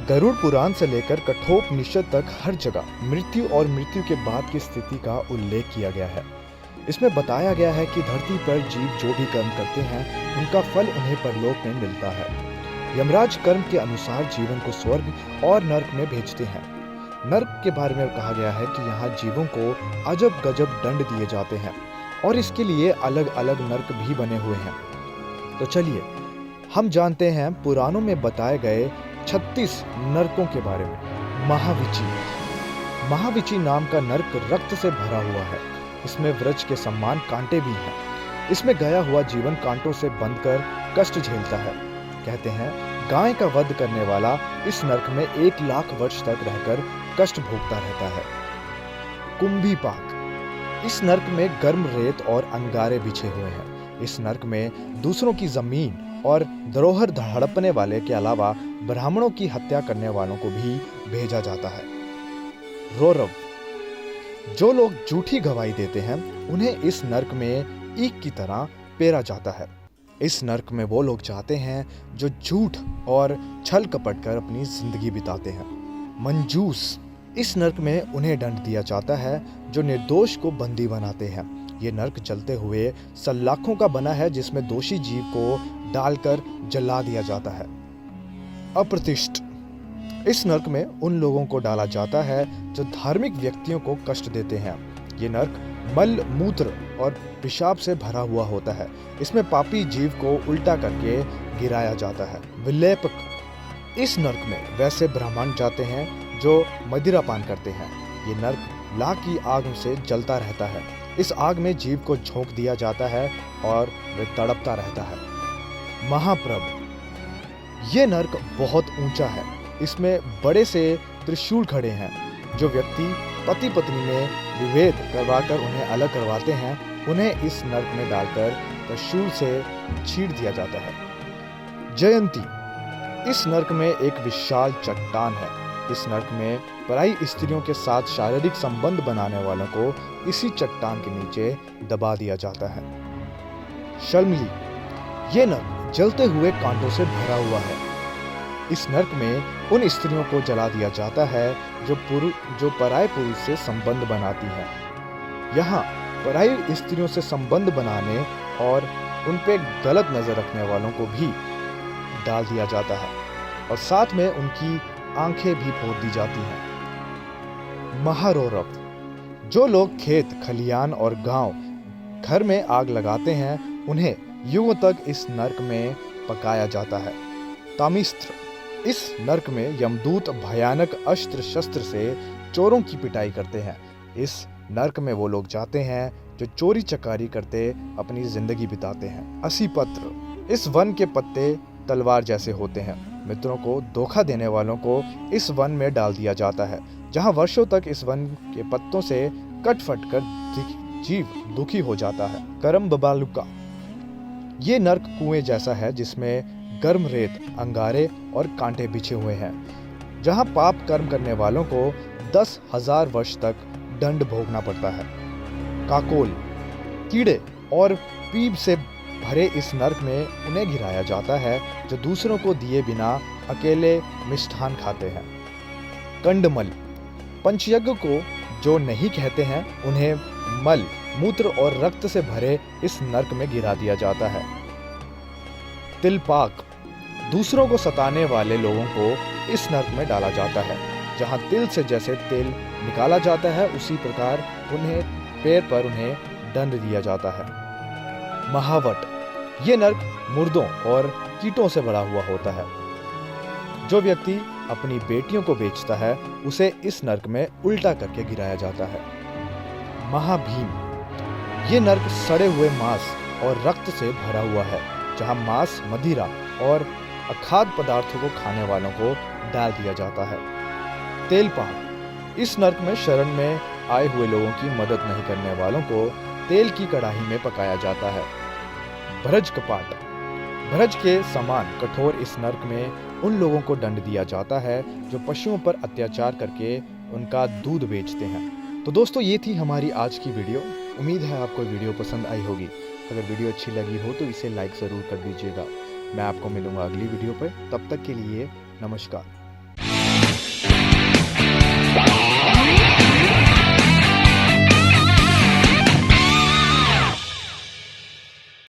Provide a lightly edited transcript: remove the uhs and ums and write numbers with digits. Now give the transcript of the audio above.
गरुड़ पुराण से लेकर कठोपनिषद तक हर जगह मृत्यु और मृत्यु के बाद की स्थिति का उल्लेख किया गया है। इसमें बताया गया है कि धरती पर जीव जो भी कर्म करते हैं उनका फल उन्हें परलोक में मिलता है। यमराज कर्म के अनुसार जीवन को स्वर्ग और नर्क में भेजते हैं। नर्क के बारे में कहा गया है कि यहाँ जीवों को अजब गजब दंड दिए जाते हैं और इसके लिए अलग अलग नर्क भी बने हुए हैं। तो चलिए हम जानते हैं पुराणों में बताए गए 36 नरकों के बारे में। महाविची नाम का नर्क रक्त से भरा हुआ है। इसमें वृक्ष के समान कांटे भी हैं। इसमें गया हुआ जीवन कांटों से बंधकर कष्ट झेलता है। कहते हैं गाय का वध करने वाला इस नर्क में 1 लाख वर्ष तक रहकर कष्ट भोगता रहता है। कुंभी पाक, इस नर्क में गर्म रेत और अंगारे बिछे हुए हैं। इस नर्क में दूसरों की जमीन और धरोहर हड़पने वाले के अलावा ब्राह्मणों की हत्या करने वालों को भी भेजा जाता है। रौरव, जो लोग झूठी गवाही देते हैं उन्हें इस नर्क में ईख की तरह पेरा जाता है। इस नर्क में वो लोग जाते हैं जो झूठ और छल कपट कर अपनी जिंदगी बिताते हैं। मंजूस, इस नर्क में उन्हें दंड दिया जाता है जो निर्दोष को बंदी बनाते हैं। ये नर्क जलते हुए सलाखों का बना है जिसमें दोषी जीव को डालकर जला दिया जाता है। अप्रतिष्ठ, इस नर्क में उन लोगों को डाला जाता है जो धार्मिक व्यक्तियों को कष्ट देते हैं। ये नर्क मल, मूत्र और पेशाब से भरा हुआ होता है। इसमें पापी जीव को उल्टा करके गिराया जाता है। विलेपक, इस नर्क में वैसे ब्राह्मण जाते हैं जो मदिरा पान करते हैं। ये नर्क लाख की आग से जलता रहता है। इस आग में जीव को झोंक दिया जाता है और वह तड़पता रहता है। महाप्रभ, ये नर्क बहुत ऊंचा है। इसमें बड़े से त्रिशूल खड़े हैं। जो व्यक्ति पति पत्नी में विभेद करवाकर उन्हें अलग करवाते हैं उन्हें इस नर्क में डालकर त्रिशूल से चीर दिया जाता है। जयंती, इस नर्क में एक विशाल चट्टान है। इस नर्क में पराई स्त्रियों के साथ शारीरिक संबंध बनाने वालों को इसी चट्टान के नीचे दबा दिया जाता है। शर्मली, ये नर्क जलते हुए कांटों से भरा हुआ है। इस नर्क में उन स्त्रियों को जला दिया जाता है जो पराये पुरुष से संबंध बनाती हैं। यहाँ पराई स्त्रियों से संबंध बनाने और उन पे गलत नजर रखने वालों को भी डाल दिया जाता है और साथ में उनकी आंखें भी फोड़ दी जाती हैं। महारौरव, जो लोग खेत, खलियान और गांव घर में आग लगाते हैं उन्हें युगों तक इस नर्क में पकाया जाता है। तामिस्त्र, इस नर्क में यमदूत भयानक अस्त्र शस्त्र से चोरों की पिटाई करते हैं। इस नर्क में वो लोग जाते हैं जो चोरी चकारी करते अपनी जिंदगी बिताते हैं। असीपत्र, इस वन के पत्ते तलवार जैसे होते हैं। मित्रों को धोखा देने वालों को इस वन में डाल दिया जाता है जहां वर्षों तक इस वन के पत्तों से कट फट कर जीव दुखी हो जाता है। करम बबालुका, ये नर्क कुएं जैसा है जिसमें गर्म रेत, अंगारे और कांटे बिछे हुए हैं जहां पाप कर्म करने वालों को 10,000 वर्ष तक दंड भोगना पड़ता है। काकोल, कीड़े और पीप से भरे इस नर्क में उन्हें गिराया जाता है जो दूसरों को दिए बिना अकेले मिष्ठान खाते हैं। कंडमल, पंचयज्ञ को जो नहीं कहते हैं उन्हें मल, मूत्र और रक्त से भरे इस नर्क में गिरा दिया जाता है। तिलपाक, दूसरों को सताने वाले लोगों को इस नर्क में डाला जाता है जहां तिल से जैसे तेल निकाला जाता है उसी प्रकार उन्हें पैर पर उन्हें दंड दिया जाता है। महावट, ये नर्क मुर्दों और कीटों से भरा हुआ होता है। जो व्यक्ति अपनी बेटियों को बेचता है उसे इस नर्क में उल्टा करके गिराया जाता है। महाभीम, ये नर्क सड़े हुए मांस और रक्त से भरा हुआ है जहां मांस, मदिरा और अखाद्य पदार्थों को खाने वालों को डाल दिया जाता है। तेलपाक, इस नर्क में शरण में आए हुए लोगों की मदद नहीं करने वालों को तेल की कढ़ाई में पकाया जाता है। भ्रज कपाट, भ्रज के समान कठोर इस नर्क में उन लोगों को दंड दिया जाता है जो पशुओं पर अत्याचार करके उनका दूध बेचते हैं। तो दोस्तों ये थी हमारी आज की वीडियो। उम्मीद है आपको वीडियो पसंद आई होगी। अगर वीडियो अच्छी लगी हो तो इसे लाइक ज़रूर कर दीजिएगा। मैं आपको मिलूंगा अगली वीडियो पर। तब तक के लिए नमस्कार।